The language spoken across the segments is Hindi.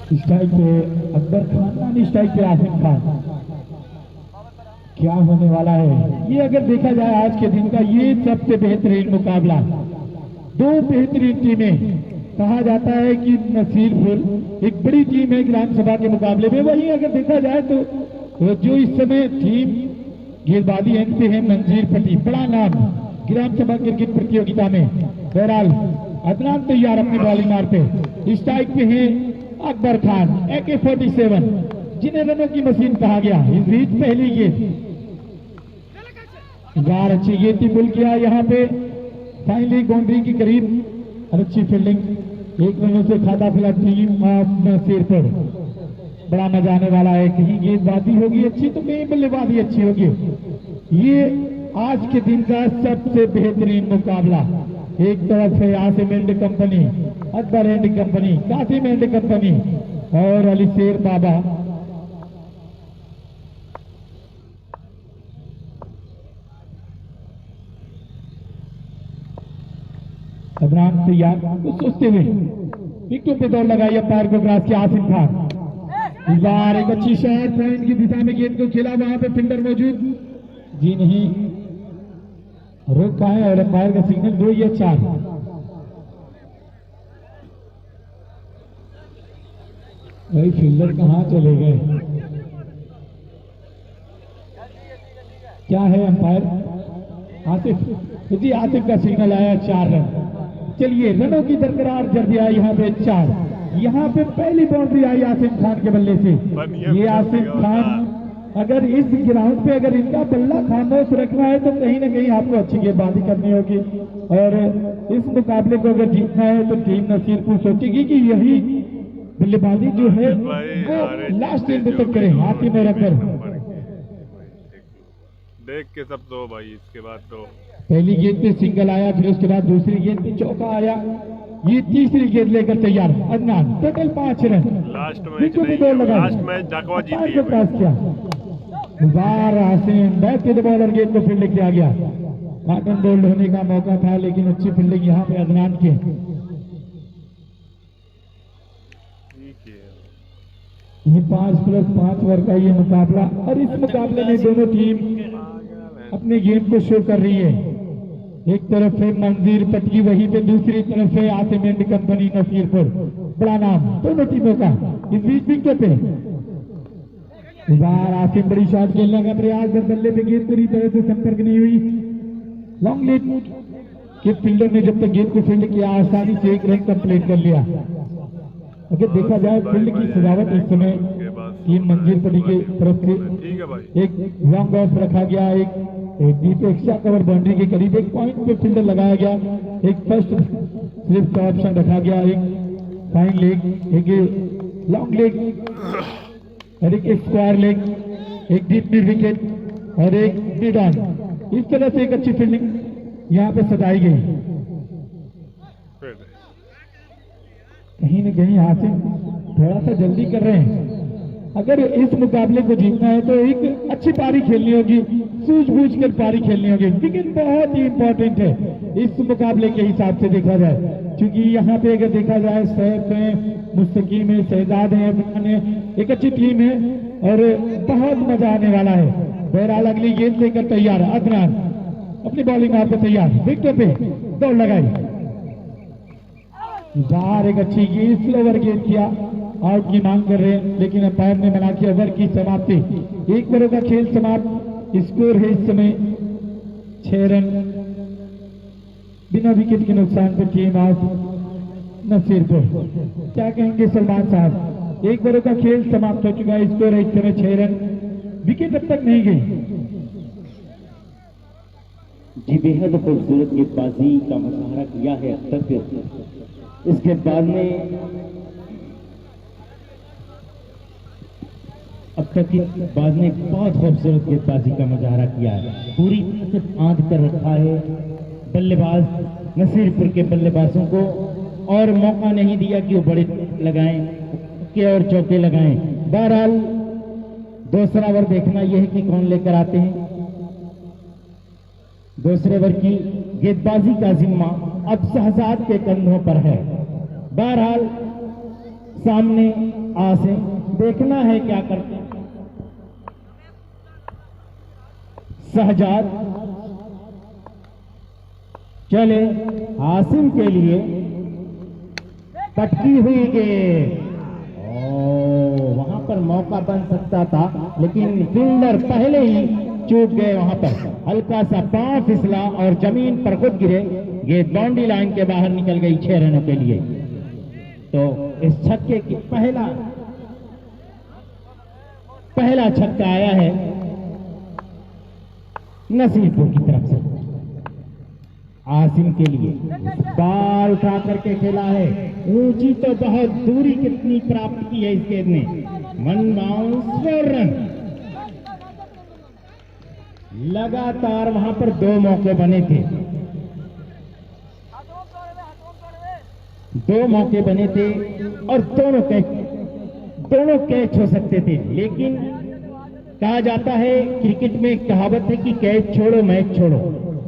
स्ट्राइक पे अकबर खान, स्ट्राइक पे आसिम खान। क्या होने वाला है ये? अगर देखा जाए आज के दिन का ये सबसे बेहतरीन मुकाबला, दो बेहतरीन टीमें। कहा जाता है कि नसीरपुर एक बड़ी टीम है ग्राम सभा के मुकाबले में, वहीं अगर देखा जाए तो जो इस समय टीम गेंदबाजी एंड पे है मंजीर पट्टी, बड़ा नाम ग्राम सभा क्रिकेट प्रतियोगिता में। बहरहाल अदनान तैयार अपनी बॉलिंग मार पे। स्ट्राइक पे है अकबर खान AK-47, जिन्हें रनों की मशीन कहा गया। इस बीच पहली गेंद यार अच्छी गेंद थी, पुल किया यहाँ पे फाइनली बाउंड्री के करीब और अच्छी फील्डिंग। 1 रनों से खाता फिला टीम ऑफ नसीरपुर। बड़ा मजा आने वाला है, कहीं गेंदबाजी होगी अच्छी तो कहीं बल्लेबाजी अच्छी होगी। ये आज के दिन का सबसे बेहतरीन मुकाबला। एक तरफ है Asim and company, Akbar and company, Qasim and company और अली शेर बाबा। अदनान तैयार कुछ सोचते हुए विकेटों पे दौड़ लगाई, अंपायर को क्रॉस किया आसिम खान। इस बार एक अच्छी शॉट पॉइंट की दिशा में गेंद को खेला, वहां पे फील्डर मौजूद जी नहीं रोक पाए और अंपायर का सिग्नल 2 या 4। भाई फील्डर कहां चले गए? क्या है अंपायर? आसिफ जी, आसिफ का सिग्नल आया 4 रन। चलिए रनों की बरकरार जर्दी आई यहाँ पे 4। यहाँ पे पहली बाउंड्री आई आसिम खान के बल्ले से। ये आसिम खान अगर इस ग्राउंड पे अगर इनका बल्ला खामोश रखना है तो कहीं ना कहीं आपको अच्छी गेंदबाजी करनी होगी। और इस मुकाबले को अगर जीतना है तो टीम नसीरपुर सोचेगी कि यही बल्लेबाजी जो है वो लास्ट एंड तक करें। हाथी में रखकर देख के सब तो भाई, इसके बाद तो पहली गेंद पे सिंगल आया, फिर उसके बाद दूसरी गेंद पे चौका आया, ये तीसरी गेंद लेकर तैयार Adnan. Total 5 run. Last match नहीं, लास्ट मैच जाकवा जीती है। पास किया बार Asim back to the bowler, गेंद को फील्ड किया गया। कॉटन बोल्ड होने का मौका था लेकिन अच्छी फील्डिंग यहाँ पे अदनान की। ये 5+5 ओवर का ये मुकाबला, और इस मुकाबले में दोनों टीम अपने गेम को शो कर रही है। एक तरफ है मंजीर पटकी, वहीं पे दूसरी तरफ है आसिम एंड कंपनी नसीरपुर। बड़ा नाम दोनों टीमों का। इस बीच विकेट पे बार आसिम बड़ी शॉट खेलने का प्रयास, बल्ले पे गेंद पूरी तरह से संपर्क नहीं हुई। लॉन्ग लीड के फील्डर ने जब तक गेंद को फील्ड किया आसानी से 1 रन कंप्लीट कर लिया। अगर देखा जाए फील्ड की सजावट इस समय टीम मंजीर पट्टी की तरफ से एक लॉन्ग ऑफ रखा गया, एक डीप एक्स्ट्रा कवर बाउंड्री के करीब एक पॉइंट पे फील्डर लगाया गया, एक फर्स्ट स्लिप का ऑप्शन रखा गया, एक फाइन लेग, एक लॉन्ग लेग और एक स्क्वायर लेग, एक डीप मिड विकेट और एक मिड ऑन। इस तरह से एक अच्छी फील्डिंग यहाँ पे सजाई गई। कहीं न कहीं हासिम थोड़ा सा जल्दी कर रहे हैं। अगर इस मुकाबले को जीतना है तो एक अच्छी पारी खेलनी होगी, सूझबूझ कर पारी खेलनी होगी। विकेट बहुत ही इंपॉर्टेंट है इस मुकाबले के हिसाब से देखा जाए, क्योंकि यहाँ पे अगर देखा जाए सैफ है, मुस्तकीम है, शहजाद है, अफगान है, एक अच्छी टीम है और बहुत मजा आने वाला है। बहरहाल अगली गेंद लेकर तैयार अदनान अपनी बॉलिंग आप पे तैयार, विकेट पे दौड़ लगाई, बाहर एक अच्छी गेंद, स्लोवर गेंद किया, आउट की मांग कर रहे हैं लेकिन अंपायर ने मना किया। ओवर की समाप्ति, 1 ओवर का खेल समाप्त। स्कोर है इस समय 6 रन बिना विकेट के नुकसान पर टीम ऑफ नसीरपुर। क्या कहेंगे सलमान साहब? 1 ओवर का खेल समाप्त हो चुका है, स्कोर है इस समय 6 रन, विकेट अब तक नहीं गई। जी बेहद खूबसूरत गेंदबाजी का मुजाहरा किया है अब तक। इसके बाद में अब तक की बाद में बहुत खूबसूरत गेंदबाजी का मुजाहरा किया है, पूरी तरह से बांध कर रखा है बल्लेबाज नसीरपुर के बल्लेबाजों को और मौका नहीं दिया कि वो बड़े लगाएं के और चौके लगाएं। बहरहाल दूसरा ओवर देखना यह है कि कौन लेकर आते हैं। दूसरे ओवर की गेंदबाजी का जिम्मा अब शहजाद के कंधों पर है। बहरहाल सामने आसिम, देखना है क्या करते हैं। शहजाद चले, आसिम के लिए पटकी हुई गेंद, वहां पर मौका बन सकता था लेकिन फील्डर पहले ही चूक गए। वहां पर हल्का सा पांव फिसला और जमीन पर खुद गिरे, गेंद बाउंड्री लाइन के बाहर निकल गई 6 रनों के लिए। तो इस छक्के की पहला छक्का आया है नसीरपुर की तरफ से आसिम के लिए। बाल उठा करके खेला है, ऊंची तो बहुत दूरी कितनी प्राप्त की है इस गेंद ने। 1 बाउंस 4 रन। लगातार वहां पर 2 मौके बने थे, 2 मौके बने थे और दोनों कैच हो सकते थे। लेकिन कहा जाता है क्रिकेट में कहावत है कि कैच छोड़ो मैच छोड़ो।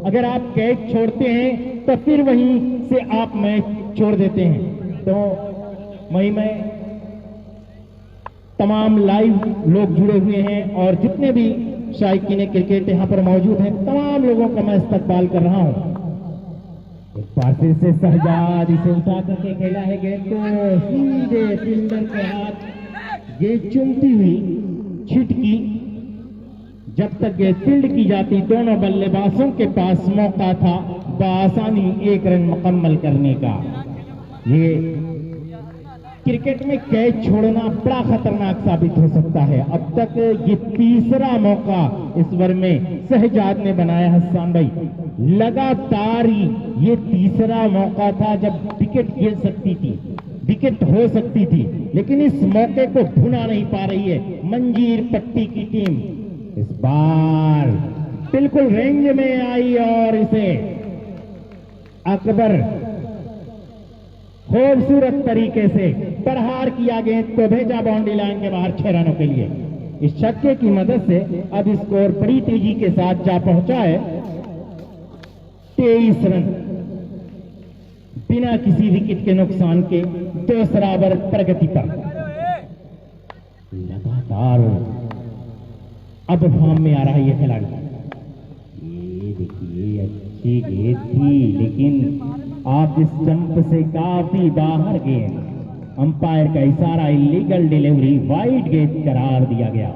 अगर आप कैच छोड़ते हैं तो फिर वहीं से आप मैच छोड़ देते हैं। तो वहीं में तमाम लाइव लोग जुड़े हुए हैं और जितने भी शायकीन क्रिकेट यहां पर मौजूद हैं, तमाम लोगों का मैं इस्तकबाल कर रहा हूं। एक बार फिर से शहजाद इसे उठा करके खेला है गेंद को सीधे फील्डर के हाथ। गेंद चुमती हुई छिटकी, जब तक गेंद फील्ड की जाती दोनों बल्लेबाजों के पास मौका था बआसानी 1 रन मुकम्मल करने का। ये क्रिकेट में कैच छोड़ना बड़ा खतरनाक साबित हो सकता है। अब तक ये तीसरा मौका इस ओवर में शहजाद ने बनाया। हसन भाई, लगातार ये तीसरा मौका था जब विकेट गिर सकती थी, विकेट हो सकती थी, लेकिन इस मौके को भुना नहीं पा रही है मंजीर पट्टी की टीम। इस बार बिल्कुल रेंज में आई और इसे अकबर खूबसूरत तरीके से प्रहार किया, गेंद को भेजा बाउंड्री लाइन के बाहर 6 रनों के लिए। इस छक्के की मदद से अब स्कोर बड़ी तेजी के साथ जा पहुंचा है 23 रन, बिना किसी विकेट के नुकसान के दूसरा ओवर प्रगति पर। लगातार अब फॉर्म में आ रहा है ये खिलाड़ी। ये देखिए अच्छी गेंद थी लेकिन आप इस जंप से काफी बाहर गए। अंपायर का इशारा, इलीगल डिलीवरी, वाइड गेंद करार दिया गया।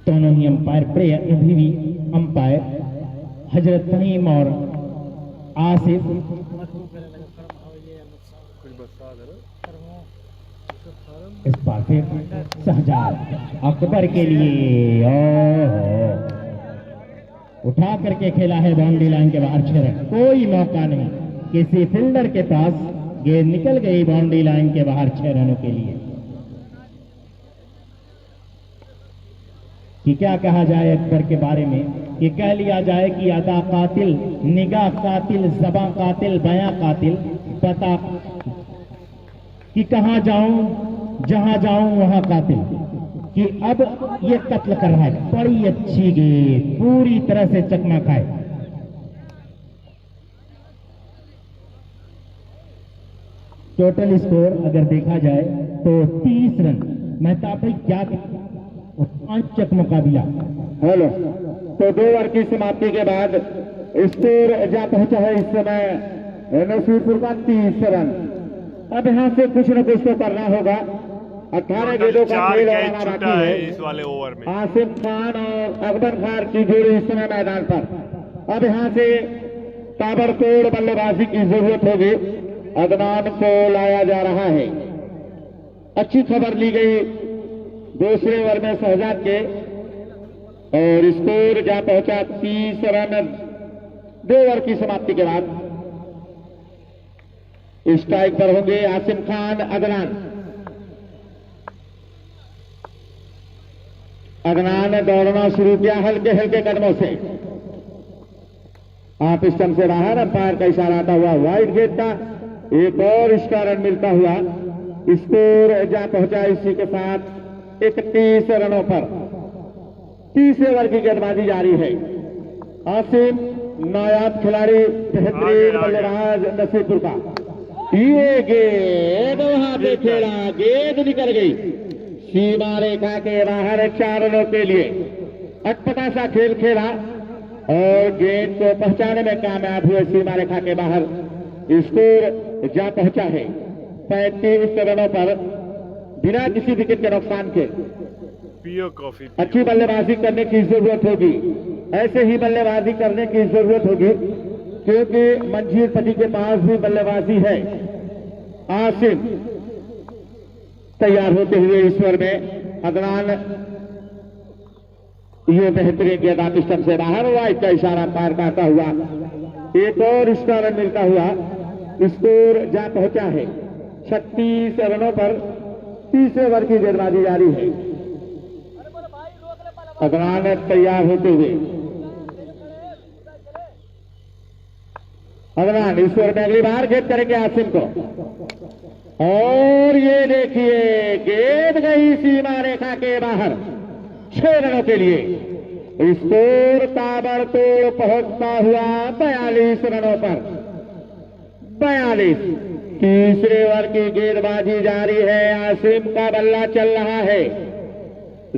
दोनों ही अंपायर प्लेयर, अभी भी अंपायर हजरत फहीम और आसिफ इस बार फिर शहजाद अकबर के लिए उठा करके खेला है बाउंड्री लाइन के बाहर 6 रन। कोई मौका नहीं, किसी फील्डर के पास गेंद निकल गई बाउंड्री लाइन के बाहर 6 रनों के लिए। कि क्या कहा जाए अकबर के बारे में, कि कह लिया जाए कि अदा कातिल, निगाह कातिल, ज़बां कातिल, बयां कातिल, बता कि कहां जाऊं, जहां जाऊं वहां कातिल, कि अब ये कत्ल कर रहा है। बड़ी अच्छी गेंद, पूरी तरह से चकमा खाए। टोटल स्कोर अगर देखा जाए तो 30 रन। मेहताब भाई क्या 5 मुकाबला। हेलो, तो 2 ओवर की समाप्ति के बाद स्कोर जा पहुंचा है इस समय नसीरपुर का 30 रन। अब यहां से कुछ न कुछ तो करना होगा। 18 गेंदों का खेल होना बाकी है इस वाले ओवर में। आसिफ खान और अकबर खान की जोड़ी इस समय मैदान पर। अब यहां से ताबड़तोड़ बल्लेबाजी की जरूरत होगी। अदनान को लाया जा रहा है। अच्छी खबर ली गई दूसरे ओवर में शहजाद के और स्कोर जा पहुंचा 30 रन 2 ओवर की समाप्ति के बाद। स्ट्राइक पर होंगे आसिम खान, अदनान ने दौड़ना शुरू किया हल्के हल्के कदमों से। आप स्टंप से बाहर, अंपायर का इशारा आता हुआ वाइड गेंद का एक और इसका रन मिलता हुआ स्कोर जा पहुंचा इसी के साथ 31 रनों पर। 30 ओवर की गेंदबाजी जारी है। आसिम नायाब खिलाड़ी बेहतरीन बल्लेबाज नसीरपुर का। ये गेंद वहां पे खेला, गेंद निकल गई सीमा रेखा के बाहर 4 रनों के लिए। अटपटा सा खेल खेला और गेंद को पहुंचाने में कामयाब हुए सीमा रेखा के बाहर। स्कोर जा पहुंचा है 35 रनों पर बिना किसी विकेट के नुकसान के। पियो कॉफी। अच्छी बल्लेबाजी करने की जरूरत होगी, ऐसे ही बल्लेबाजी करने की जरूरत होगी क्योंकि मंजीर पति के पास भी बल्लेबाजी है। आसिम तैयार होते हुए ईश्वर में अदनान, ये बेहतरीन गेंद आप स्टंप से बाहर, वाइड का इशारा पार करता हुआ एक और इसका रन मिलता हुआ स्कोर जा पहुंचा है 36 रनों पर। तीसरे ओवर की गेंदबाजी जारी है। अदनान तैयार होते हुए अदनान ईश्वर में अगली बार गेंद करेंगे आसिम को, और ये देखिए गेंद गई सीमा रेखा के बाहर 6 रनों के लिए। स्कोर ताबड़तोड़ पहुंचता हुआ 42 रनों पर 42। तीसरे ओवर की गेंदबाजी जारी है। आसिम का बल्ला चल रहा है,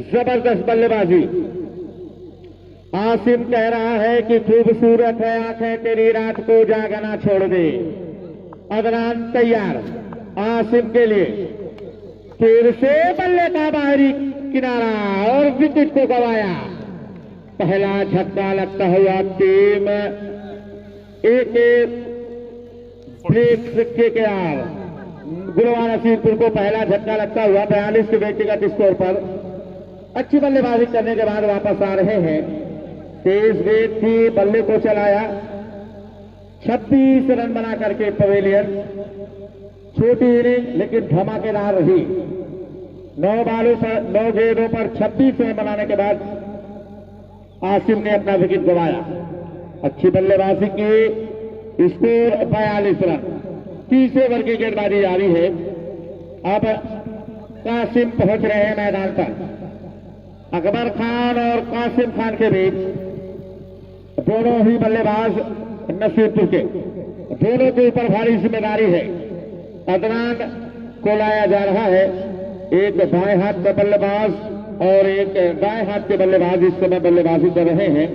जबरदस्त बल्लेबाजी। आसिम कह रहा है कि खूबसूरत है आंखें तेरी, रात को जागना छोड़ दे। अदनान तैयार आसिम के लिए, फिर से बल्ले का बाहरी किनारा और विकेट को गवाया। पहला झटका लगता हुआ टीम एक ब्रेक के किनार गुलवान नसीरपुर को पहला झटका लगता हुआ 42 के व्यक्तिगत स्कोर पर। अच्छी बल्लेबाजी करने के बाद वापस आ रहे हैं। तेज गेंद थी, बल्ले को चलाया, 26 रन बना करके पवेलियन। छोटी इनिंग लेकिन धमाकेदार रही। 9 गेंदों पर 26 रन बनाने के बाद आसिम ने अपना विकेट गंवाया। अच्छी बल्लेबाजी की, स्कोर 42 रन। तीसरे ओवर की गेंदबाजी जारी है। अब कासिम पहुंच रहे हैं मैदान पर। अकबर खान और कासिम खान के बीच दोनों ही बल्लेबाज नसीरपुर के, दोनों के ऊपर भारी जिम्मेदारी है। अदनान को लाया जा रहा है, एक बाएं हाथ का बल्लेबाज और एक दाएं हाथ के बल्लेबाज इस समय बल्लेबाजी कर रहे हैं।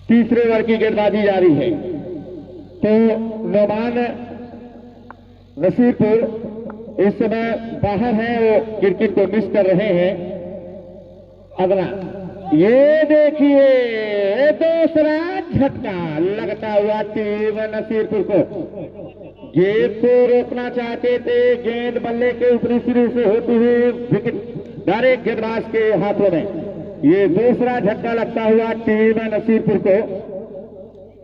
तीसरे ओवर की गेंदबाजी जारी है। तो नौमान नसीरपुर इस समय बाहर हैं, वो क्रिकेट को मिस कर रहे हैं। अदनान, ये देखिए दूसरा झटका लगता हुआ टीम नसीरपुर को। गेंद को रोकना चाहते थे, गेंद बल्ले के ऊपरी सिरे से होती हुई विकेट डायरेक्ट गेंदबाज के हाथों में। ये दूसरा झटका लगता हुआ टीम नसीरपुर को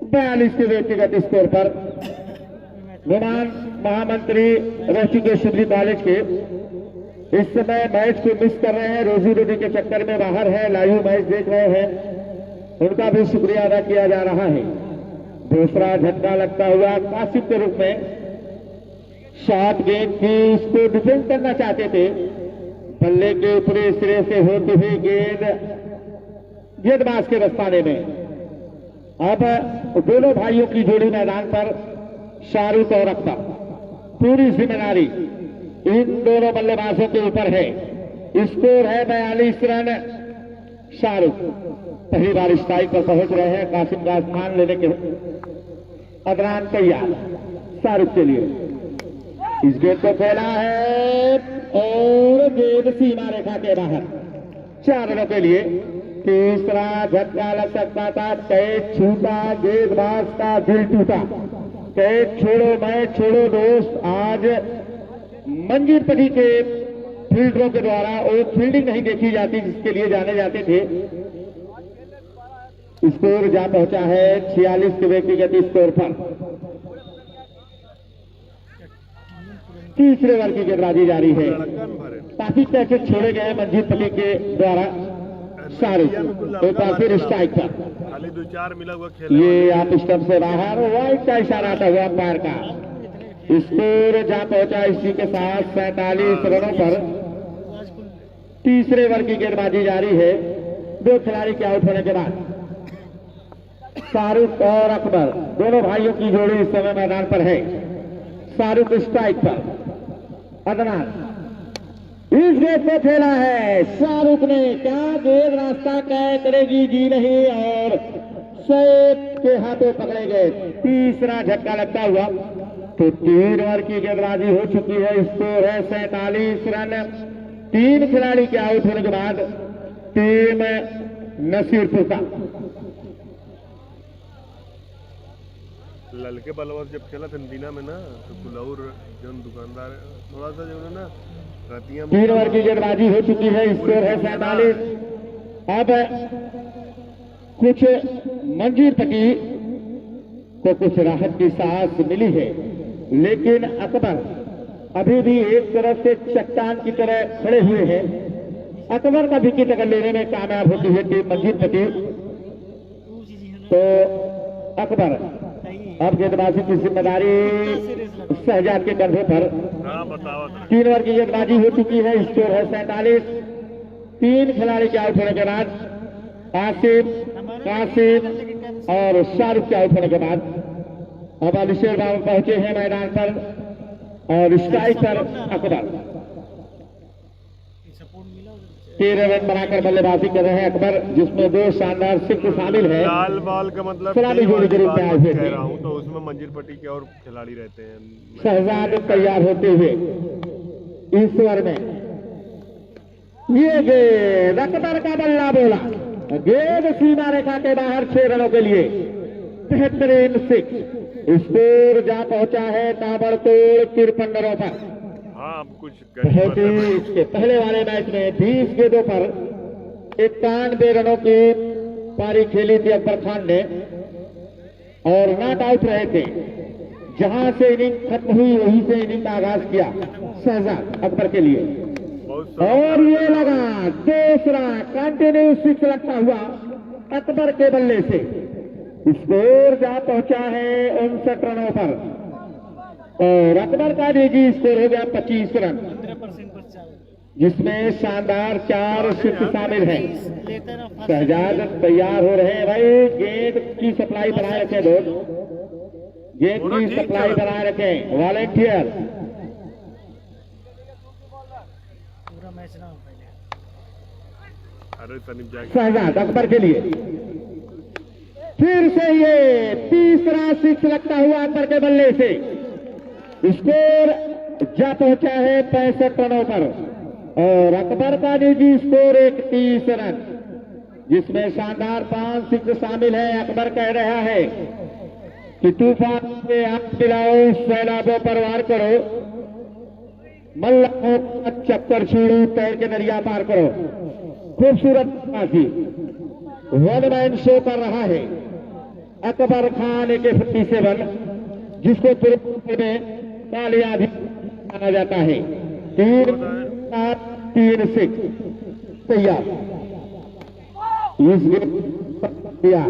42 के व्यक्तिगत स्कोर पर। नुमान महामंत्री ऋषिकेश डिग्री कॉलेज के इस समय मैच को मिस कर रहे हैं, रोजी रोटी के चक्कर में बाहर है, लाइव मैच देख रहे हैं, उनका भी शुक्रिया अदा किया जा रहा है। दूसरा झटका लगता हुआ कासिम के रूप में। शॉर्ट गेंद की, इसको डिफेंड करना चाहते थे, बल्ले के ऊपरी सिरे से होती हुई गेंद गेंदबाज के दस्ताने में। अब दोनों भाइयों की जोड़ी मैदान पर, शाहरुख और अख्तर। पूरी जिम्मेदारी इन दोनों बल्लेबाजों के ऊपर है। स्कोर है 42 रन। शाहरुख पहली बार स्ट्राइक पर पहुंच रहे हैं, कासिम का स्थान लेने के। अदनान तैयार शाहरुख के लिए, इस गेंद को खेला है और गेंद सीमा रेखा के बाहर 4 रनों के लिए। तीसरा झटका लग सकता था, कैच छूटा, गेंदबाज का दिल टूटा। कैच छोड़ो मैच छोड़ो दोस्त, आज मंजीर पटी के फील्डरों के द्वारा वो फील्डिंग नहीं देखी जाती जिसके लिए जाने जाते थे। स्कोर जा पहुंचा है 46 के व्यक्तिगत स्कोर पर। तीसरे ओवर की गेंदबाजी जारी है। काफी कैचेस छोड़े गए मंजीर पटी के द्वारा। शाहरुख एक बार फिर स्ट्राइक पर, खाली 2-4 मिला हुआ खेल। ये आप स्टंप से बाहर, वाइड का इशारा आता हुआ अंपायर का। स्कोर जा पहुंचा इसी के साथ 47 रनों पर। तीसरे ओवर की गेंदबाजी जारी है। दो खिलाड़ी के आउट होने के बाद शाहरुख और अकबर दोनों भाइयों की जोड़ी इस समय मैदान पर है। शाहरुख स्ट्राइक पर, अदनान इस गेंद को खेला है शाहरुख ने, क्या गेंद रास्ता तय करेगी, जी नहीं, और सैफ के हाथों पकड़े गए। तीसरा झटका लगता हुआ तो 3 ओवर की गेंदबाजी हो चुकी है। स्कोर है 47 रन। 3 खिलाड़ी के आउट होने के बाद टीम नसीरपुर का। ललके बलवर जब खेला था दीना में ना, तो कुलौर जो दुकानदार थोड़ा सा जो है ना रतियां 3 ओवर की गेंदबाजी हो चुकी है। स्कोर है 47। अब कुछ मंजीर पटी को कुछ राहत की सांस मिली है, लेकिन अकबर अभी भी एक तरफ से चट्टान की तरह खड़े हुए हैं। अकबर का विकेट अगर लेने में कामयाब होती है टीम मंजीर पटी, तो अकबर अब गेंदबाजी की जिम्मेदारी शहजाद के कंधे पर। हाँ बताओ। 3 ओवर की गेंदबाजी हो चुकी है। स्कोर है 47। 3 खिलाड़ी के आउट होने के बाद आसिफ, कासिम और शाहरुख के आउट होने के बाद अब अलीशेर बाबू पहुंचे हैं मैदान पर और स्ट्राइक पर अकबर। 13 रन बनाकर बल्लेबाजी कर रहे हैं अकबर, जिसमें 2 शानदार सिक्स शामिल है। लाल बॉल का मतलब सलामी जोड़ी के रूप में आए हुए कह थे। रहा हूँ, तो उसमें मंजीर पट्टी के और खिलाड़ी रहते हैं। शहजाद तैयार होते हुए इस ओवर में ये गेंद अकबर का बल्ला बोला, गेंद सीमा रेखा के बाहर 6 रनों के लिए बेहतरीन 6। स्कोर जा पहुंचा है ताबड़तोड़ 53 रनों पर। हाँ अब कुछ इसके पहले वाले मैच में 20 गेंदों पर 91 रनों की पारी खेली थी अकबर खान ने और नॉट आउट रहे थे। जहां से इनिंग खत्म हुई वहीं से इनिंग का आगाज किया शहजाद अकबर के लिए, और ये लगा दूसरा कंटिन्यू 6 लगता हुआ अकबर के बल्ले से। स्कोर जा पहुंचा है 59 रनों पर और अकबर का निजी स्कोर हो गया 25 रन, जिसमें शानदार 4 सिक्स शामिल हैं। शहजाद तैयार हो रहे हैं। भाई गेंद की सप्लाई बनाए रखें दोस्त, गेंद की सप्लाई बनाए रखें वॉलेंटियर। अरे तनिक जाके शहजाद अकबर के लिए फिर से ये तीसरा 6 लगता हुआ अकबर के बल्ले से। स्कोर जा पहुंचा है 65 रनों पर और अकबर का निजी स्कोर 31 रन, जिसमें शानदार 5 सिक्स शामिल है। अकबर कह रहा है कि तूफान के आप पिलाओ, सैलाबों पर वार करो, मल्लाहों का चक्कर छीड़ू, तैर के दरिया पार करो। खूबसूरत बाजी 1 मैन शो कर रहा है अकबर खान AK-47, जिसको तुरंत में तालियां भी माना जाता है। 3 6 तैयार इस गेंद किया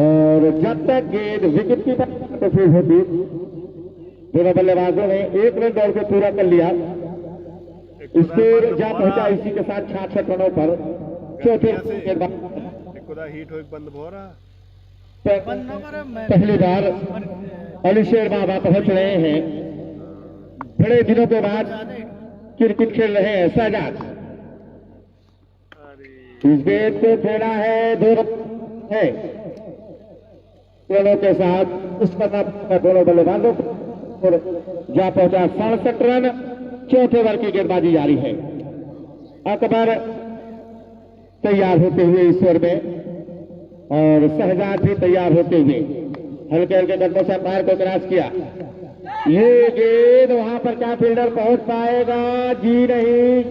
और जब तक गेंद विकेट की तस्वीर होती दोनों बल्लेबाजों ने 1 रन दौड़ के पूरा कर लिया। स्कोर जा पहुंचा इसी के साथ 66 रनों पर। चौथे खुदा हीट हो बंद हो रहा। पहली बार अलीशेर बाबा पहुंच रहे हैं, बड़े दिनों के बाद क्रिकेट खेल रहे हैं शहजाद। इस गेंद को खेला है 2 रन है दोनों के साथ, उस पर दोनों बल्लेबाजों और जा पहुंचा 67 रन। चौथे ओवर की गेंदबाजी जारी है। अकबर तैयार होते हुए इस ओवर में और शहजाद भी तैयार होते हुए हल्के हल्के कदमों से अंपायर को क्रॉस किया। ये गेंद वहां पर क्या फील्डर पहुंच पाएगा, जी नहीं,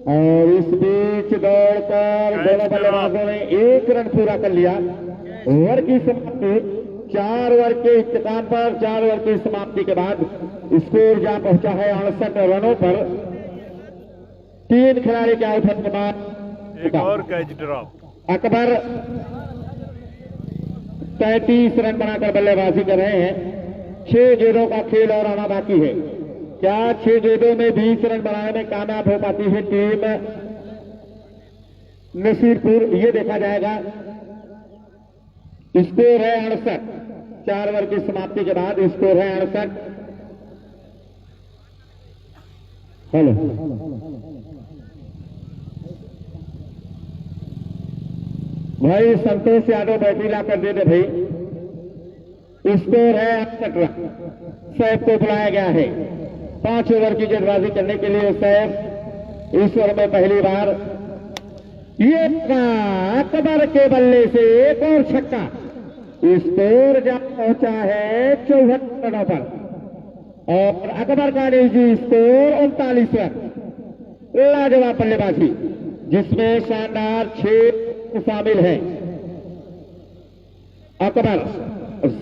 और इस बीच दौड़कर दोनों बल्लेबाजों ने 1 रन पूरा कर लिया। ओवर की समाप्ति 4 ओवर के इख्तिताम पर 4 ओवर की समाप्ति के बाद स्कोर जा पहुंचा है 68 रनों पर। 3 खिलाड़ी के आउट होने के बाद एक और कैच ड्रॉप। अकबर 33 रन बनाकर बल्लेबाजी कर रहे हैं। 6 गेंदों का खेल और आना बाकी है। क्या 6 गेंदों में 20 रन बनाने में कामयाब हो पाती है टीम नसीरपुर, ये देखा जाएगा। स्कोर है 68, 4 ओवर की समाप्ति के बाद स्कोर है 68। हेलो, भाई संतोष यादव बैटरी ला कर दे दे भाई। स्कोर है 68 रन। सैफ को बुलाया गया है 5 ओवर की गेंदबाजी करने के लिए। सैफ इस ओवर में पहली बार, ये अकबर के बल्ले से एक और छक्का। स्कोर जा पहुंचा है 74 रनों पर और अकबर का निजी स्कोर 39 रन। लाजवाब बल्लेबाजी जिसमें शानदार 6 शामिल है। अकबर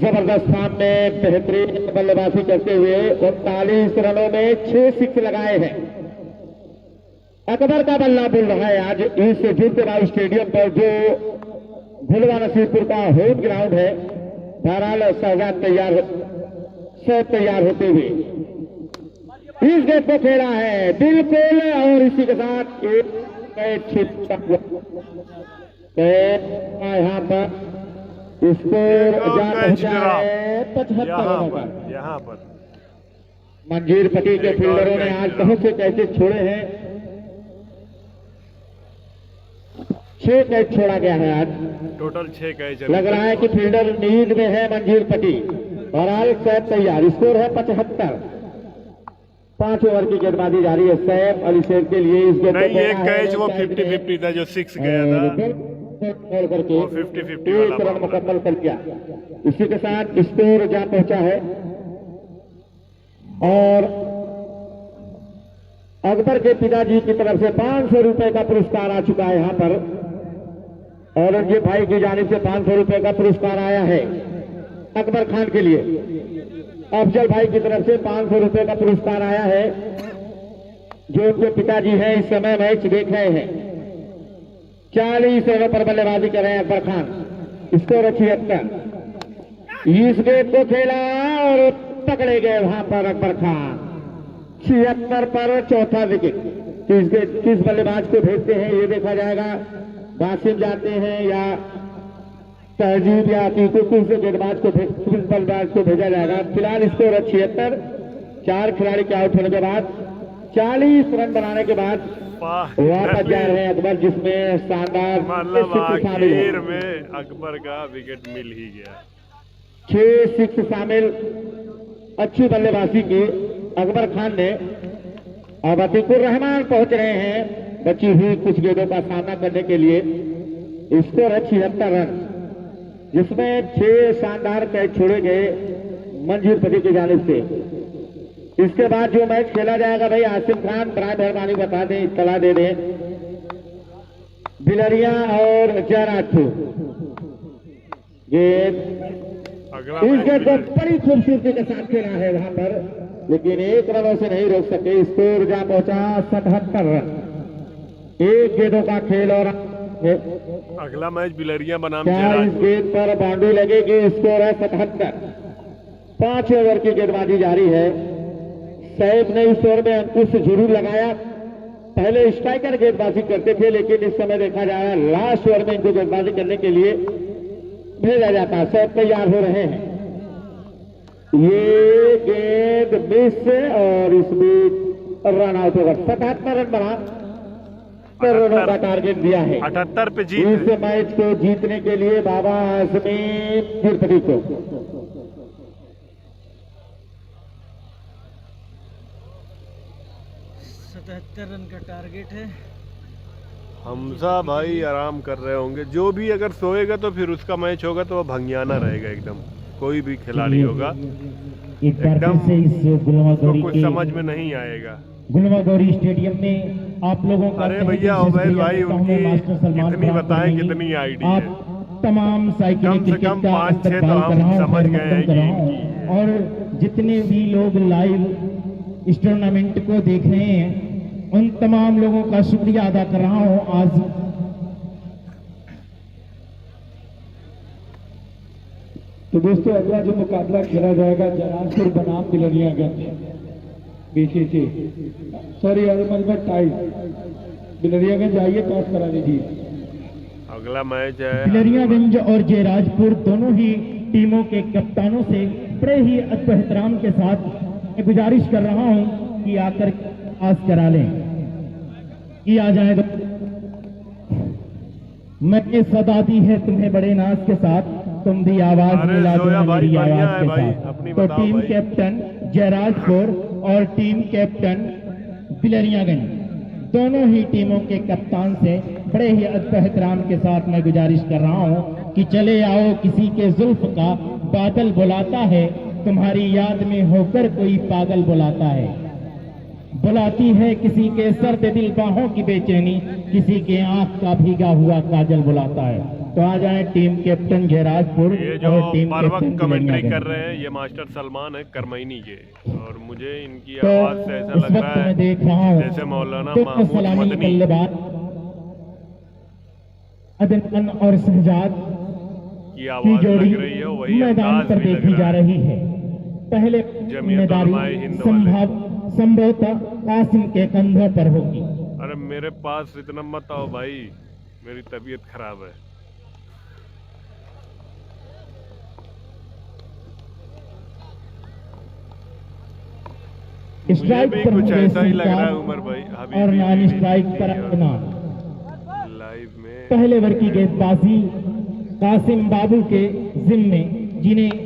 जबरदस्त फॉर्म में बेहतरीन बल्लेबाजी करते हुए 39 रनों में 6 सिक्स लगाए हैं। अकबर का बल्ला बोल रहा है आज इस जुलतेबाव स्टेडियम पर, जो भुलवा नसीरपुर का होम ग्राउंड है। बहरहाल शहजाद तैयार होते हुए इस गेंद को खेला है बिल्कुल, और इसी के साथ एक कैच छिपका यहाँ पर स्कोर जा पहुंचा है 75 रनों पर। यहाँ पर मंजीर पटी के फील्डरों ने आज बहुत से कैचेज छोड़े हैं। 6 कैच छोड़ा गया है आज, टोटल 6 कैच। लग रहा है कि फील्डर नींद में है मंजीर पटी। बहरहाल सैफ तैयार, स्कोर है 75। 5 ओवर की गेंदबाजी जारी है सैफ अली शेर के लिए। इस गेंद नहीं, एक कैच वो 50-50 था जो 6 गया था, छोड़ करके वो 50-50 एक वाला रन मुकम्मल कर दिया। इसी के साथ स्कोर जा पहुंचा है और अकबर के पिताजी की तरफ से 500 रुपए का पुरस्कार आ चुका है यहाँ पर। औरंगजेब भाई की जानिब से 500 रुपए का पुरस्कार आया है अकबर खान के लिए। अफजल भाई की तरफ से 500 रुपए का पुरस्कार आया है, जो उनके पिताजी हैं इस समय मैच देख रहे हैं। 40 रनों पर बल्लेबाजी कर रहे हैं अकबर खान। स्कोर 76। इस गेंद को खेला और पकड़े गए वहां पर अकबर खान। 76 पर चौथा विकेट। किस बल्लेबाज को भेजते हैं ये देखा जाएगा। वासिम जाते हैं या तहजीब या किस गेंदबाज को बल्लेबाज को भेजा जाएगा। फिलहाल स्कोर है 76। 4 खिलाड़ी के आउट होने के बाद 40 रन बनाने के बाद वापस जा रहे हैं अकबर, जिसमें शानदार मतलब आखिर में अकबर का विकेट मिल ही गया। 6 सिक्स शामिल अच्छी बल्लेबाजी की अकबर खान ने। अब अतीकुर रहमान पहुंच रहे हैं बची हुई कुछ गेंदों का सामना करने के लिए। स्कोर है 76 रन, जिसमें 6 शानदार कैच छोड़े गए मंजीर पति की जानिब से। इसके बाद जो मैच खेला जाएगा भाई आसिम खान बराए मेहरबानी बता दें, इत्तला दे दें। बिलरिया और जयराजपुर गेंद, इस गेंद को बड़ी खूबसूरती के साथ खेला है वहां पर, लेकिन 1 रनों से नहीं रोक सके। स्कोर जा पहुंचा 77 रन। 1 गेंदों का खेल और अगला मैच बिलरिया बनाम इस गेंद पर बाउंड्री लगेगी। स्कोर है 77। 5 ओवर की गेंदबाजी जारी है। सैफ ने इस ओवर में अंकुश जरूर लगाया। पहले स्ट्राइकर गेंदबाजी करते थे, लेकिन इस समय देखा जाए लास्ट ओवर में इनको गेंदबाजी करने के लिए भेजा जाता है। सैफ तैयार हो रहे हैं। ये गेंद मिस और इस बीच रन आउट होगा। 77 रन बना, 78 रनों का टारगेट दिया है। 78 पे जीत इस मैच को जीतने के लिए बाबा आजमीन तिरुपति को 77 रन का टारगेट है। हमजा भाई आराम कर रहे होंगे। जो भी अगर सोएगा तो फिर उसका मैच होगा तो वो भंगियाना रहेगा एकदम। कोई भी खिलाड़ी होगा एक बार एकदम फिर से इस गुलमागौरी कुछ के समझ में नहीं आएगा। गुलमागौरी स्टेडियम में आप लोगों का अरे तहे दिल भैया से उबैद शुक्रिया भाई, करता हूं। उनकी मैं मास्टर सलमान कितनी प्राप्त बताएं, करेंगे। कितनी आईडी है। आप तमाम साइकिल कम से क्रिकेट कम का 5-6 तो इस्तेमाल हम कर रहा हूं, समझ खैर गए हैं मकदम कर रहा कि हूं। और जितने भी लोग लाइव इस टूर्नामेंट को देख रहे हैं उन तमाम लोगों का शुक्रिया अदा कर रहा हूं। आज तो दोस्तों अगला जो मुकाबला खेला जाएगा जयराजपुर बनाम बिलरियागंज BCC, सॉरी अहमद टाइज। बिलरियागंज आइए टॉस करा दीजिए। अगला मैच है बिलरियागंज और जयराजपुर दोनों ही टीमों के कप्तानों से बड़े ही अदब एहतराम के साथ मैं गुजारिश कर रहा हूं कि आकर पास करा लें कि आ जाए। मैंने सदा दी है तुम्हें बड़े नाज के साथ, तुम भी आवाज अरे मिला दो जोया भाई, मेरी बढ़िया आवाज है के भाई, साथ। अपनी तो बताओ टीम भाई। कैप्टन जयराजपुर और टीम कैप्टन बिलरियागंज दोनों ही टीमों के कप्तान से बड़े ही अदब एहतराम के साथ मैं गुजारिश कर रहा हूं कि चले आओ, किसी के जुल्फ का बादल बुलाता है, तुम्हारी याद में होकर कोई पागल बुलाता है, बुलाती है किसी के सर्द दिल बाहों की बेचैनी, किसी के आंख का भीगा हुआ काजल बुलाता है। तो आ जाए टीम कैप्टन जयराजपुर ये जो और टीम पर्वक कैप्टन कमेंट्री बिलरियागंज। कर रहे हैं ये मास्टर सलमान है करमैनी के, और मुझे इनकी तो आवाज से ऐसा इस लग वक्त रहा मैं है देख रहा हूं जैसे मौलाना तो महमूद सलामी मदनी। बल्लेबाज अदनान और शहजाद की की आवाज जोड़ी लग रही है, वही मैदान अंदाज पर भी लग देखी रहा जा है। रही है। पहले जमीयत उलमाए हिंद वाले। संभवतः कासिम के कंधों पर होगी। अरे मेरे पास इतना मत आओ भाई, मेरी तबीयत खराब है। मुझे स्ट्राइक भी पर कुछ होंगे ऐसा ही लग रहा है सरकार उमर भाई, और नॉन हबीबी स्ट्राइक पर और अदनान। लाइव में पहले ओवर की गेंदबाजी कासिम बाबू के जिम्मे, जिन्हें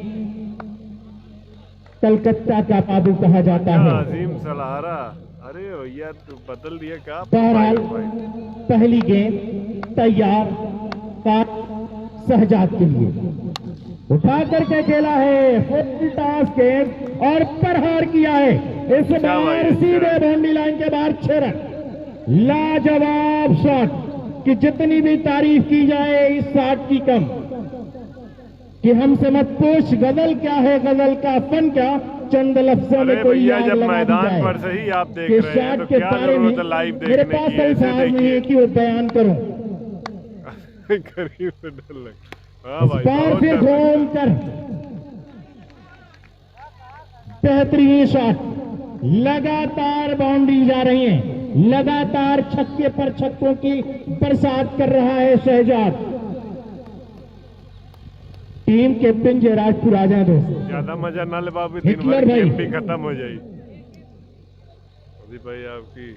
कलकत्ता का बाबू कहा जाता क्या है। अजीम सलाहरा, अरे भैया तू बदल दिया का बहरहाल भाई। पहली गेंद तैयार का शहजाद के लिए उठा करके खेला है, फुल टॉस गेंद और प्रहार किया है, इस क्या भाई, बार क्या? सीधे बाउंड्री लाइन के बाहर 6 रन। लाजवाब शॉट कि जितनी भी तारीफ की जाए इस शॉट की कम, कि हमसे मत पूछ गजल क्या है, गजल का फन क्या, चंद लफ्जों में अरे कोई भैया आग जब लगा दी मैदान जाए। पर से ही आप देख कि रहे हैं शॉट तो के क्या बारे में जरूरत है लाइव मेरे देखने पास की, ऐसे अल्फाज नहीं है देखिए। कि वो बयान करूं। करीब से डर लग। हाँ भाई, बार बहुत फिर डर लग। घूम कर बेहतरीन शॉट, लगातार बाउंड्री जा रही है, लगातार छक्के पर छक्कों की बरसात कर रहा है शहजाद। टीम कैप्टन जयराजपुर आ जाए दोस्त। ज्यादा मजा ना ले बाबू, दिन हिटलर भर भाई। गेम भी खत्म हो जाएगी। अभी भाई आपकी,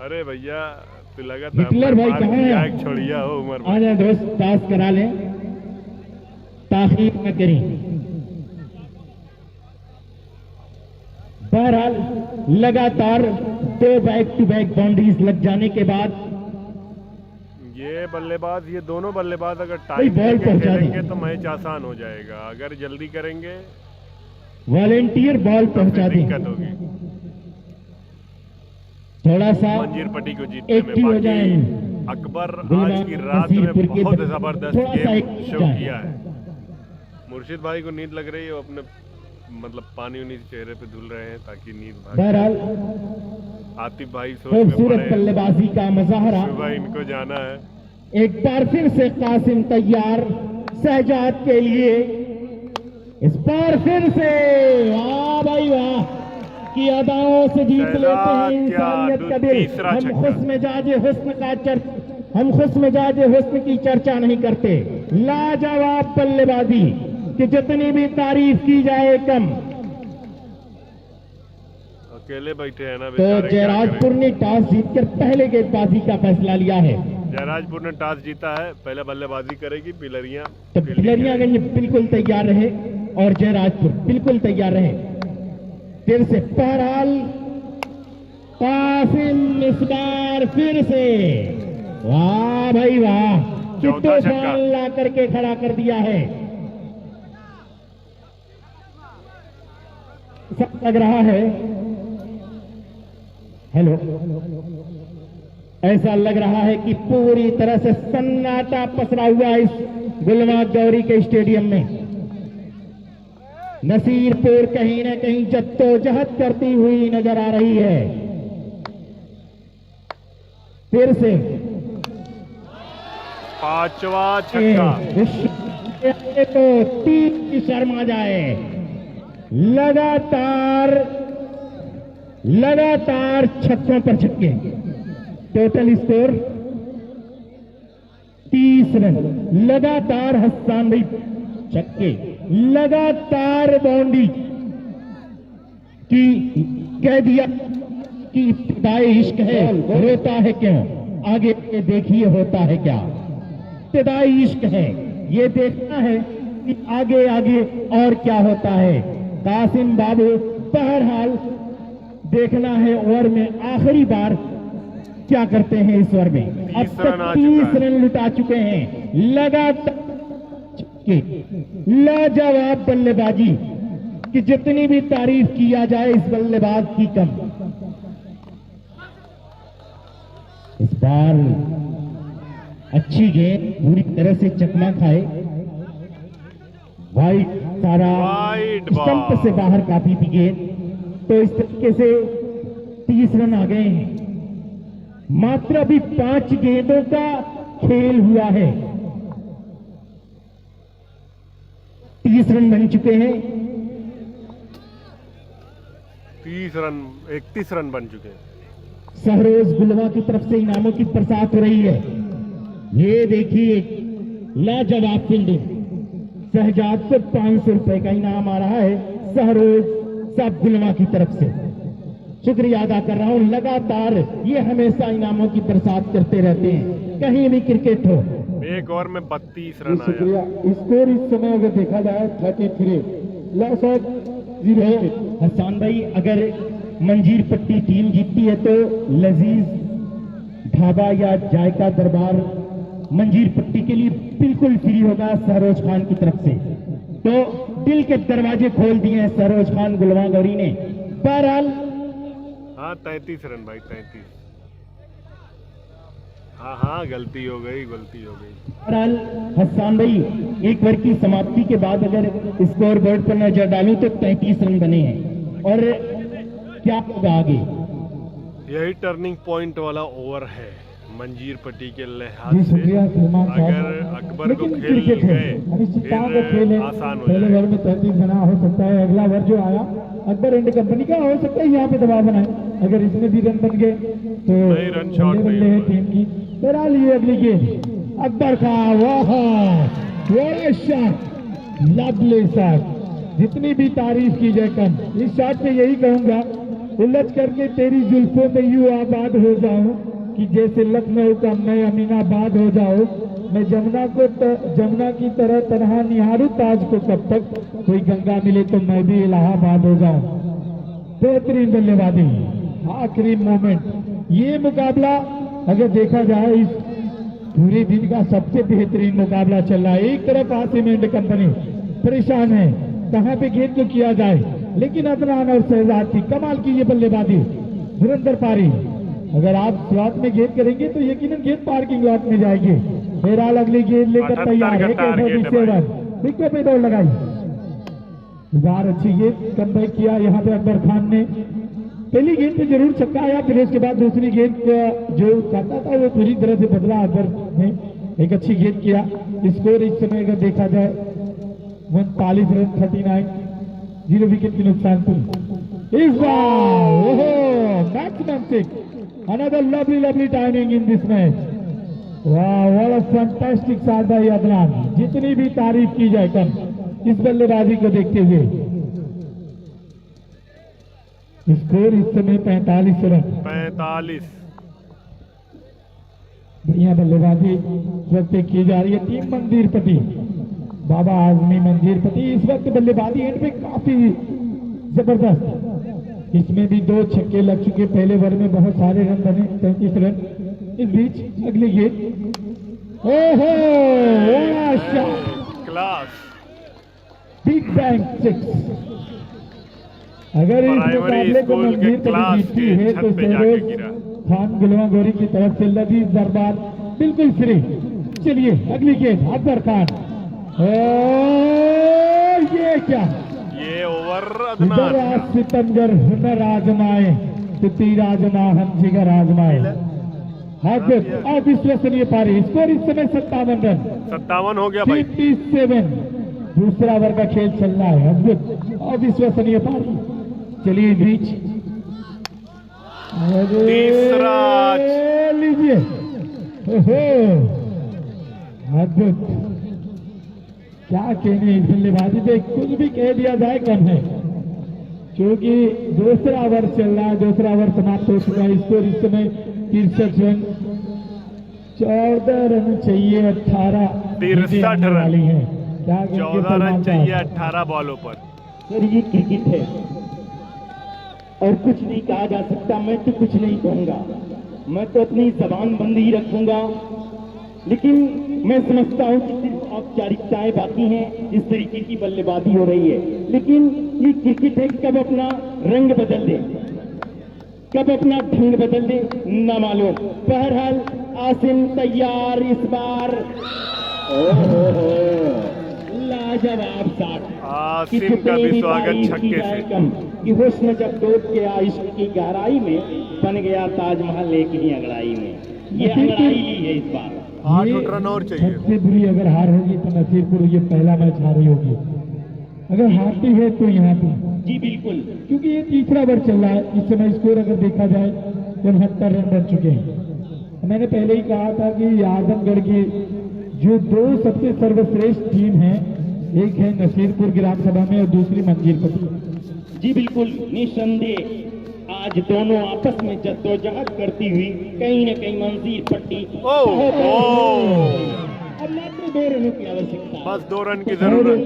अरे भैया तू लगा था हिटलर भाई कहाँ है? एक छोड़िया हो उमर आ भाई। जाए दोस्त, पास करा लें, ताखीर न करें। बहरहाल लगातार 2 बैक टू बैक बाउंड्रीज लग जाने के बाद ये बल्लेबाज, ये दोनों बल्लेबाज अगर भाई टाइम बॉल लेके पहुंचा दें। खेलेंगे तो मैच आसान हो जाएगा, अगर जल्दी करेंगे वॉलेंटियर बॉल तो पहुंचा फिर दें। दिक्कत होगी। थोड़ा सा मंजीर पट्टी को जीतने में एक्टिव हो जाए। बाकी अकबर गुलमा आज की रात में नसीरपुर के बहुत बच्चे जबरदस्त थोड़ा सा गेम एक्टिव शो जाए। किया है। मुर्शिद भाई को नींद लग रही है, वो अपने मतलब पानी उनी चेहरे पे धुल रहे हैं ताकि नींद भाग जाए। बहरहाल आतिफ भाई सोच में खूबसूरत पड़े, बल्लेबाजी का मुजाहरा। सुबह इनको जाना है। एक बार फिर से कासिम तैयार शहजाद के लिए, इस बार फिर से वाह भाई वाह की अदाओं से जीत लेते हैं शहजाद इंसानियत क्या का दिल। तीसरा हम छक्का। खुश मिजाज हुस्न का हम खुश मिजाज हुस्न की चर्चा नहीं करते। लाजवाब बल्लेबाजी कि जितनी भी तारीफ की जाए कम। अकेले बैठे हैं ना तो बेचारे, क्या जयराजपुर करें? ने टॉस जीतकर पहले गेंदबाजी का फैसला लिया है। जयराजपुर ने टॉस जीता है, पहले बल्लेबाजी करेगी पिलरियां। तो पिलरियागंज बिल्कुल तैयार रहे और जयराजपुर बिल्कुल तैयार रहे। फिर से बहरहाल कासिम इस बार फिर से वाह भाई वाह, चौथा छक्का। बॉल ला करके खड़ा कर दिया है। सब लग रहा है, हेलो, ऐसा लग रहा है कि पूरी तरह से सन्नाटा पसरा हुआ है इस गुलमा गौरी के स्टेडियम में। नसीरपुर कहीं न कहीं जद्दोजहद करती हुई नजर आ रही है। फिर से पांचवा छक्का। तो तीन की शर्मा जाए। लगातार छक्कों पर छक्के। टोटल स्कोर 30 रन लगातार। हसन भाई छक्के, लगातार बाउंड्री की कह दिया कि इब्तिदाई इश्क है, रोता है क्यों, आगे देखिए होता है क्या। इब्तिदाई इश्क है, ये देखना है कि आगे आगे और क्या होता है। कासिम बाबू बहरहाल देखना है ओवर में आखिरी बार क्या करते हैं इस ओवर में। अब तक 30 रन लुटा चुके हैं, लगातार लाजवाब बल्लेबाजी कि जितनी भी तारीफ किया जाए इस बल्लेबाज की कम। इस बार अच्छी गेंद पूरी तरह से चकमा खाए, वाइड सारा स्टंप से बाहर काफी थी गेंद, तो इस तरीके से 30 रन आ गए हैं। मात्र अभी 5 गेंदों का खेल हुआ है, 30 रन बन चुके हैं। 30 रन 31 रन बन चुके हैं। सहरोज गुलवा की तरफ से इनामों की बरसात हो रही है। ये देखिए लाजवाब फील्डिंग, शहजाद को 500 रुपए का इनाम आ रहा है सहरोज साहब गुलवा की तरफ से। शुक्रिया अदा कर रहा हूं, लगातार ये हमेशा इनामों की बरसात करते रहते हैं, कहीं भी क्रिकेट हो। एक ओवर में 32 रन आया। शुक्रिया। स्कोर इस समय अगर देखा जाए 33 लॉस ऑफ 0। हसन भाई अगर मंजीर पट्टी टीम जीतती है तो लजीज ढाबा या जायका दरबार मंजीर पट्टी के लिए बिल्कुल फ्री होगा सहरोज खान की तरफ से। तो दिल के दरवाजे खोल दिए हैं सहरोज खान गुलवा गौरी ने। बहरहाल हाँ 33 रन भाई 33। हाँ गलती हो गई। बहरहाल हसन भाई एक ओवर की समाप्ति के बाद अगर स्कोर बोर्ड पर नजर डालूं तो 33 रन बने हैं और क्या होगा आगे। यही टर्निंग पॉइंट वाला ओवर है मंजीर पट्टी के जी लिहाज से। शुक्रिया सलमान अगर साहब। अकबर को लेकिन खेल क्रिकेट है, गए अनिश्चितताओं का खेल फिर है। आसान हो पहले जाएगा। ओवर में 33 बना हो सकता है, अगला ओवर जो आया अकबर एंड कंपनी का हो सकता है यहाँ पे दबाव बनाए, अगर इसमें भी रन बन गए तो नहीं, रन शॉट नहीं बल्ले है होगा। टीम की। बहरहाल ये अगली गेम अकबर का, वाह शॉट, लवली शॉट, जितनी भी तारीफ की जाए कम। इस शॉट पे यही कहूंगा, उलझ करके तेरी जुल्फों में यूं आबाद हो जाऊं कि जैसे लखनऊ का मैं अमीनाबाद हो जाऊं। मैं जमुना की तरह तनहा निहारूं ताज को, कब तक कोई गंगा मिले तो मैं भी इलाहाबाद हो जाऊं। बेहतरीन बल्लेबाजी, आखिरी मोमेंट। ये मुकाबला अगर देखा जाए इस पूरे दिन का सबसे बेहतरीन मुकाबला चल रहा है। एक तरफ आसिम एंड कंपनी परेशान है कहां पे गेंद को किया जाए, लेकिन अदनान और शहजाद की कमाल की ये बल्लेबाजी, धुरंधर पारी। अगर आप स्लॉट में गेंद करेंगे तो यकीनन गेंद पार्किंग लॉट में जाएगी। बहरहाल अगली गेंद लेकर तैयार है, 47 विकेट पे दौड़ लगाई। बार अच्छी गेंद कम बैक किया यहाँ पे अकबर खान ने। पहली गेंद पे जरूर छक्का आया, फिर उसके बाद दूसरी गेंद का जो खाता था वो पूरी तरह से बदला अकबर ने। एक अच्छी गेंद किया। स्कोर इस समय अगर देखा जाए 39 रन 39, 0 विकेट के नुकसान पर। इस बार maximum 6, another lovely timing in this match. वाह, what a fantastic shot by Adnan. जितनी भी तारीफ की जाए कम इस बल्लेबाजी को देखते हुए। स्कोर इस समय 45 रन। 45। बढ़िया बल्लेबाजी इस वक्त की जा रही है टीम मंजीर पट्टी, बाबा आजमी मंजीर पट्टी। इस वक्त बल्लेबाजी एंड पे काफी जबरदस्त, इसमें भी 2 छक्के लग चुके। पहले ओवर में बहुत सारे रन बने, 33 रन। इस बीच अगली गेंद, ओहो क्लास, बिग बैंग 6। अगर इस मुकाबले को मंजीर पट्टी जीतती है तो सहरोज खान गुलवा गौरी की तरफ से लजीज दरबार बिल्कुल फ्री। चलिए अगली गेंद अकबर खान। ये क्या, ये ओवर इधर अदनान। आज सितमगर हुनर आजमाए तो तीर आजमा हम जिगर आजमाए। अविश्वसनीय पारी। स्कोर इस समय 57 रन 57 हो गया भाई। 57। दूसरा ओवर का खेल चल रहा है, अद्भुत अविश्वसनीय पारी। चलिए बीच तीसरा। लीजिए, अद्भुत, क्या कहने इस बल्लेबाजी पे, कुछ भी कह दिया जाए कम है, क्योंकि दूसरा ओवर चल रहा है, दूसरा ओवर समाप्त हो चुका है। स्कोर इस समय 63 रन, 14 रन चाहिए, 18 63 रन वाली है। क्या कहेंगे 14 रन सलमान चाहिए साहब? 18 बॉलों पर। सर ये क्रिकेट है और कुछ नहीं कहा जा सकता। मैं तो कुछ नहीं कहूंगा, मैं तो अपनी जबान बंद ही रखूंगा। लेकिन मैं समझता हूं कि सिर्फ औपचारिकताएं बाकी हैं, इस तरीके की बल्लेबाजी हो रही है। लेकिन ये क्रिकेट है, कब अपना रंग बदल दे, कब अपना ढंग बदल दे ना मालूम। बहरहाल आसिम तैयार इस बार। लाजवाब शॉट। आसिम का भी स्वागत छक्के से। कम कि हुस्न जब डूब गया इश्क की गहराई में, बन गया ताजमहल एक ही अंगड़ाई में। ये अंगड़ाई ली है इस बार। 8 रन और चाहिए। सबसे बुरी अगर हार होगी तो नसीरपुर ये पहला मैच हारी होगी, अगर हारती है तो यहाँ पे, जी बिल्कुल, क्योंकि ये तीसरा ओवर चल रहा है। इस समय स्कोर अगर देखा जाए तो 69 रन बन चुके हैं। मैंने पहले ही कहा था कि आजमगढ़ की जो दो सबसे सर्वश्रेष्ठ टीम है, एक है नसीरपुर ग्राम सभा में और दूसरी मंजीर पट्टी। जी बिल्कुल, निसंदेह आज दोनों आपस में जद्दोजहद करती हुई कहीं न कहीं मंजीर पट्टी। अब मात्र 2 रनों की आवश्यकता है। बस 2 रन की और जरूरत।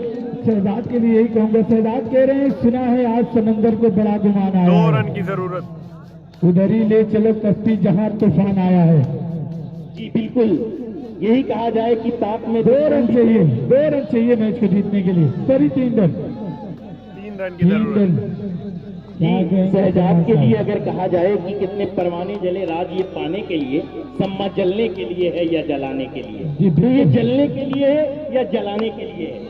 शहजाद के लिए यही कहूंगा, शहजाद कह रहे हैं सुना है आज समंदर को बड़ा गुमान आया 2 है। रन की जरूरत। उधर ही ले चलो कश्ती जहां तूफान आया है। जी बिल्कुल, यही कहा जाए कि ताप में 2 रन चाहिए, 2 रन चाहिए मैच को जीतने के लिए, सॉरी 3 रन, 3 रन की 3 जरूरत। रन। क्या कहेंगे शहजाद के लिए सलमान अगर कहा जाए कि कितने परवाने जले राज ये पाने के लिए, सम्मा जलने के लिए है या जलाने के लिए, जी, तो ये बिल्कुल। जलने के लिए है या जलाने के लिए है।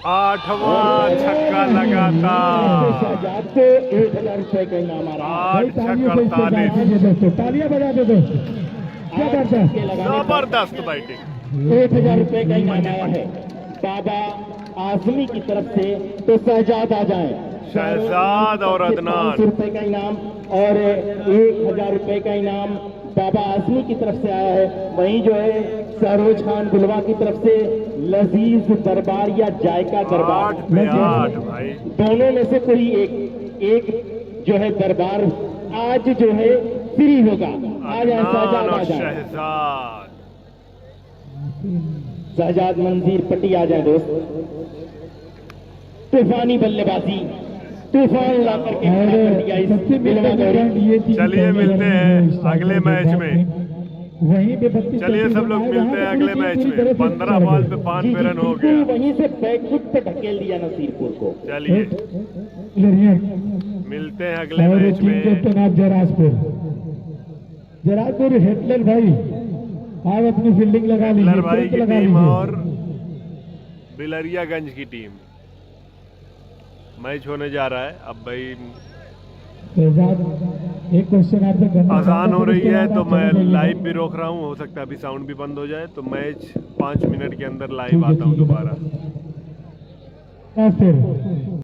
8वां छक्का लगातार। शहजाद को 1000 रुपए का इनाम आ रहा है। 8 छक्का 48। दोस्तों तालियां बजा दो दोस्तों, क्या करता है? जबरदस्त बैटिंग। 1000 रुपए का इनाम आया है बाबा आजमी की तरफ से, तो शहजाद आ जाए। शहजाद और अदनान। 500 रुपए का इनाम और 1000 रुपए का इनाम बाबा आजमी की तरफ से आया है। वहीं जो है सरोज खान गुलवा की तरफ से लजीज दरबार या जायका दरबार, 8 पे 8 भाई। दोनों में से कोई एक जो है दरबार आज जो है फ्री होगा। आ जाए अदनान शहजाद, आ और जाए शहजाद। शहजाद मंजीर पट्टी, आ जाए दोस्त। तूफानी बल्लेबाजी, तूफान ला करके खड़ा कर दिया इस सबसे बिलवा गौरी। ये चीज चलिए पहले मिलते रन हैं स्टार्ट अगले कर मैच दिया में। आपने। वहीं पे 32 चलिए सब लोग मिलते हैं अगले मैच में। 15 बॉल पे 5 पे रन हो बिल्कुल गया। वहीं से बैकफुट पे ढकेल दिया नसीरपुर को। चलिए लड़िया मिलते हैं अगले और मैच टीम में। कैप्टन आप जराजपुर हिटलर भाई, आप अपनी फील्डिंग लगा लीजिए, हिटलर भाई तुरंत की लगा टीम लीजिए। और बिलरियागंज की टीम मैच होने जा रहा है। अब भाई शहजाद, एक क्वेश्चन आपसे करना आसान चाहता हो हूं, रही उसके है बाद तो आप मैं चले जाइए। लाइव भी रोक रहा हूँ। हो सकता है अभी साउंड भी बंद हो जाए, तो मैच 5 मिनट के अंदर ठीक लाइव है, आता हूँ ठीक है। दोबारा। फिर